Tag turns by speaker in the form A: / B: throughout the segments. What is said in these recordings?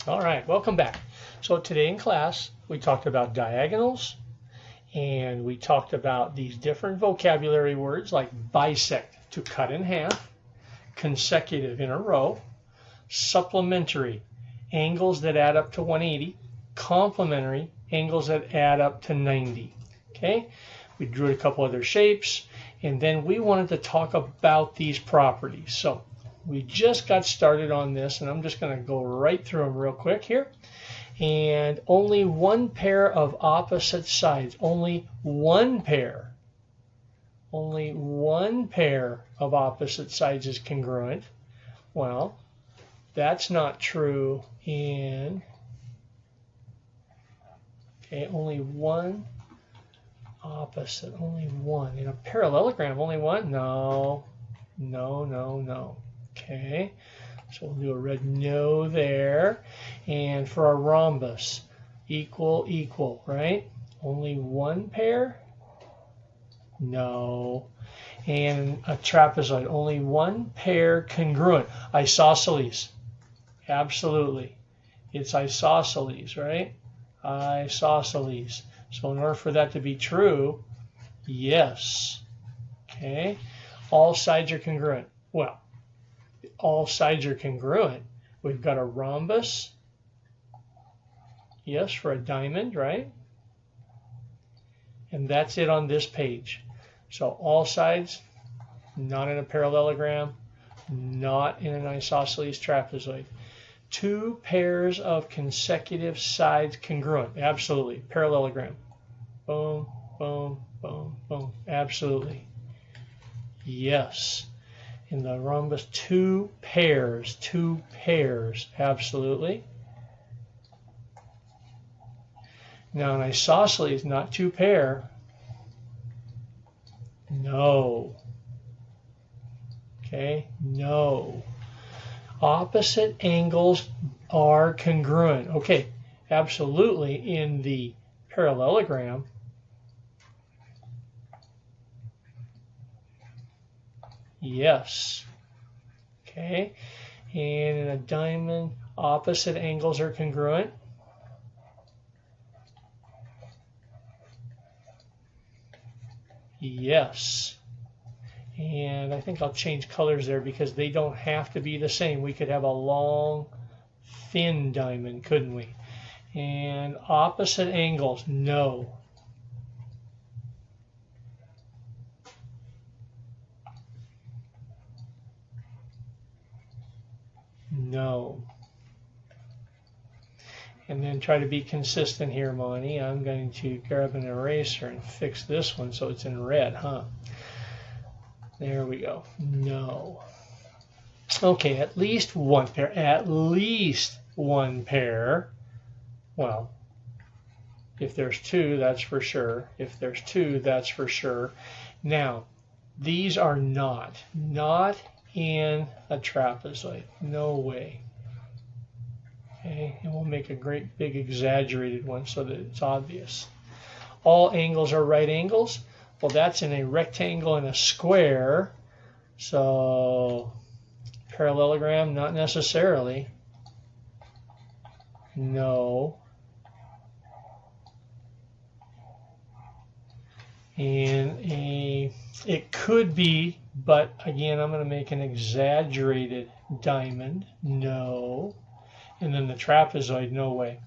A: All right, welcome back. So today in class, we talked about diagonals, and we talked about these different vocabulary words like bisect, to cut in half, consecutive, in a row, supplementary, angles that add up to 180, complementary, angles that add up to 90. Okay, we drew a couple other shapes, and then we wanted to talk about these properties. So we just got started on this, and I'm just going to go right through them real quick here. And only one pair of opposite sides, only one pair of opposite sides is congruent. Well, that's not true in, okay, only one opposite, only one. In a parallelogram, only one? No. Okay, so we'll do a red no there. And for a rhombus, equal, right? Only one pair? No. And a trapezoid, only one pair congruent. Isosceles, absolutely. It's isosceles, right? Isosceles. So in order for that to be true, yes. Okay, all sides are congruent. Well, all sides are congruent. We've got a rhombus, yes, for a diamond, right? And that's it on this page. So all sides, not in a parallelogram, not in an isosceles trapezoid. Two pairs of consecutive sides congruent, absolutely. Parallelogram, boom, boom, boom, boom, absolutely. Yes. In the rhombus, two pairs, absolutely. Now an isosceles, not two pair, no. Okay, no. Opposite angles are congruent. Okay, absolutely in the parallelogram. Yes. Okay. And in a diamond, opposite angles are congruent. Yes. And I think I'll change colors there because they don't have to be the same. We could have a long, thin diamond, couldn't we? And opposite angles, no. No. And then try to be consistent here, Monty. I'm going to grab an eraser and fix this one so it's in red, huh? There we go. No. Okay, at least one pair. At least one pair. Well, if there's two, that's for sure. If there's two, that's for sure. Now, these are not in a trapezoid. No way. Okay, and we'll make a great big exaggerated one so that it's obvious. All angles are right angles. Well, that's in a rectangle and a square. So parallelogram, not necessarily. No. And it could be, but again, I'm going to make an exaggerated diamond. No. And then the trapezoid, no way.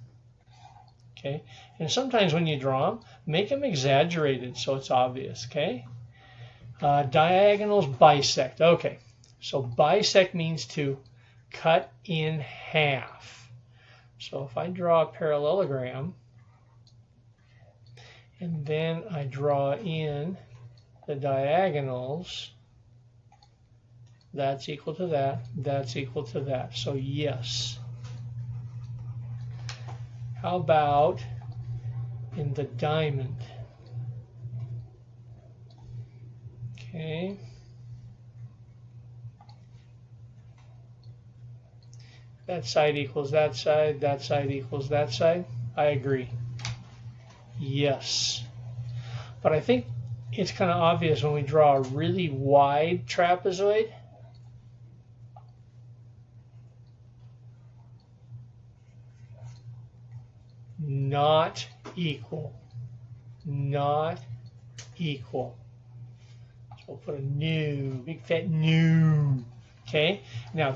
A: Okay. And sometimes when you draw them, make them exaggerated so it's obvious. Okay. Diagonals bisect. Okay. So bisect means to cut in half. So if I draw a parallelogram, and then I draw in the diagonals, that's equal to that, that's equal to that. So yes. How about in the diamond? Okay. That side equals that side equals that side. I agree. Yes. But I think it's kind of obvious when we draw a really wide trapezoid. not equal. Not equal. So we'll put a new, big fat new. Okay, now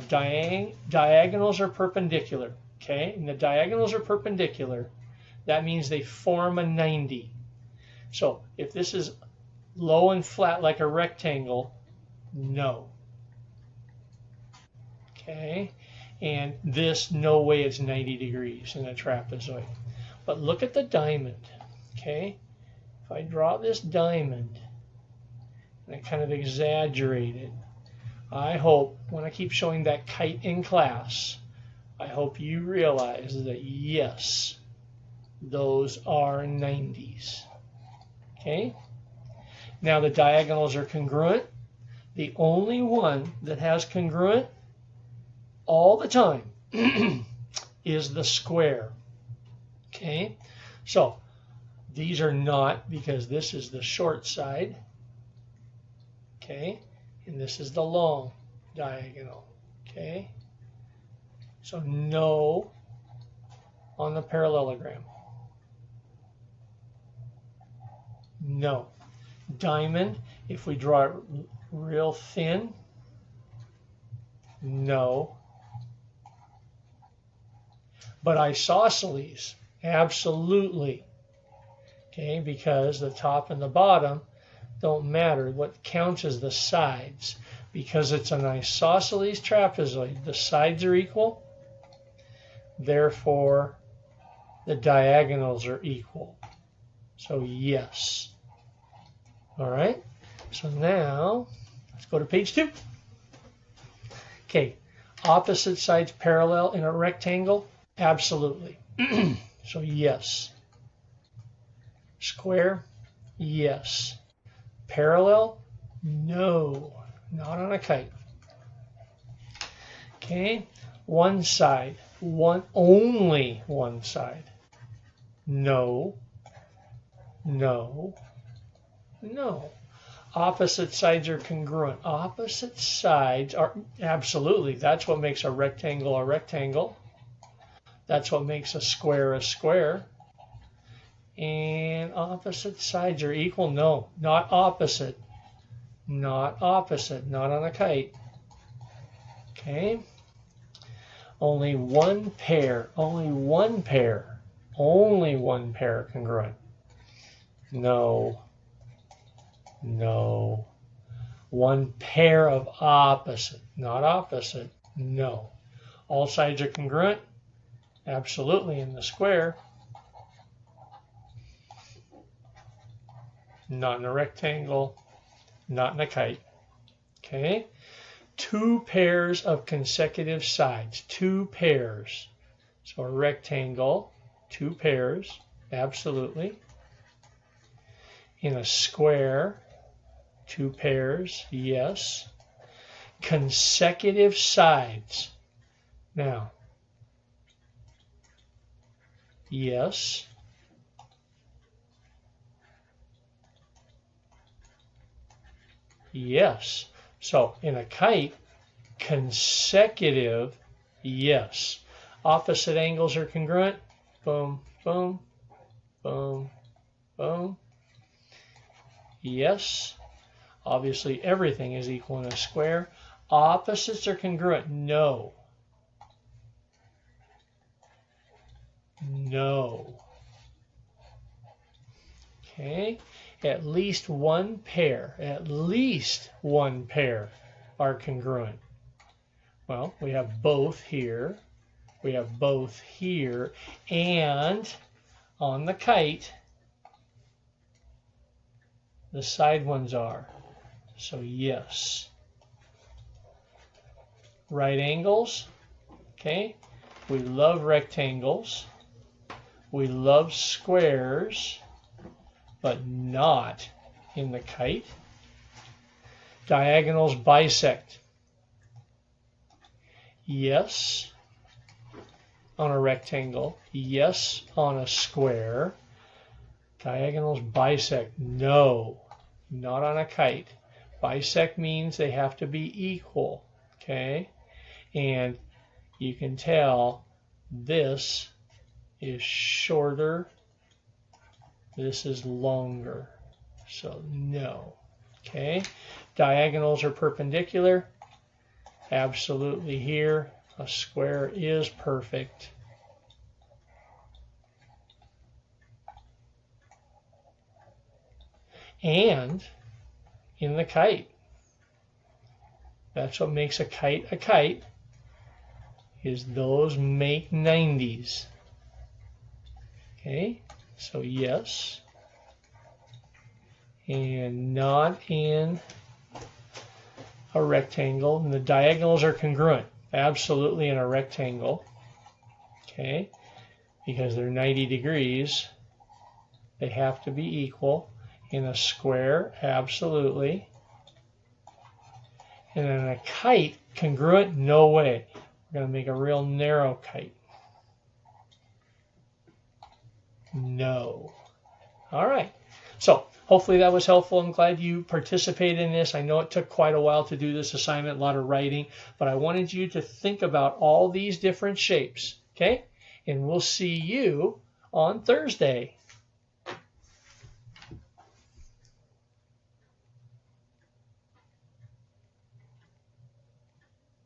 A: diagonals are perpendicular. Okay, and the diagonals are perpendicular. That means they form a 90. So if this is low and flat like a rectangle, no. Okay, and this, no way it's 90 degrees in a trapezoid. But look at the diamond. Okay, if I draw this diamond and I kind of exaggerate it, I hope when I keep showing that kite in class, I hope you realize that yes, those are 90s. Okay, now the diagonals are congruent. The only one that has congruent all the time is the square. Okay, so these are not, because this is the short side. Okay, and this is the long diagonal. Okay, so no on the parallelogram. No. Diamond, if we draw it real thin, no. But isosceles, absolutely. Okay, because the top and the bottom don't matter. What counts is the sides. Because it's an isosceles trapezoid, the sides are equal, therefore the diagonals are equal. So yes. All right, so now let's go to page 2. Okay, opposite sides parallel in a rectangle? Absolutely. So yes. Square? Yes. Parallel? No, not on a kite. Okay, one side, only one side. No, no, no. Opposite sides are congruent. Opposite sides are, absolutely, that's what makes a rectangle a rectangle. That's what makes a square a square. And opposite sides are equal? No, not opposite. Not opposite, not on a kite. Okay. Only one pair congruent. No. No. One pair of opposite, not opposite. No. All sides are congruent? Absolutely, in the square. Not in a rectangle, not in a kite. Okay? Two pairs of consecutive sides. Two pairs. So a rectangle, two pairs, absolutely. In a square, two pairs, yes. Consecutive sides. Now, yes. Yes. So in a kite, consecutive, yes. Opposite angles are congruent. Boom, boom, boom, boom. Yes. Obviously, everything is equal in a square. Opposites are congruent. No. No. Okay. At least one pair are congruent. Well, we have both here. We have both here. And on the kite, the side ones are. So yes. Right angles. Okay. We love rectangles. We love squares, but not in the kite. Diagonals bisect. Yes, on a rectangle. Yes, on a square. Diagonals bisect. No, not on a kite. Bisect means they have to be equal. Okay? And you can tell this is shorter. This is longer. So no. Okay. Diagonals are perpendicular. Absolutely here. A square is perfect. And in the kite, that's what makes a kite, is those make 90s. Okay, so yes. And not in a rectangle. And the diagonals are congruent. Absolutely in a rectangle. Okay, because they're 90 degrees. They have to be equal. In a square, absolutely. And in a kite, congruent, no way. We're going to make a real narrow kite. No. All right. So hopefully that was helpful. I'm glad you participated in this. I know it took quite a while to do this assignment, a lot of writing, but I wanted you to think about all these different shapes. Okay? And we'll see you on Thursday.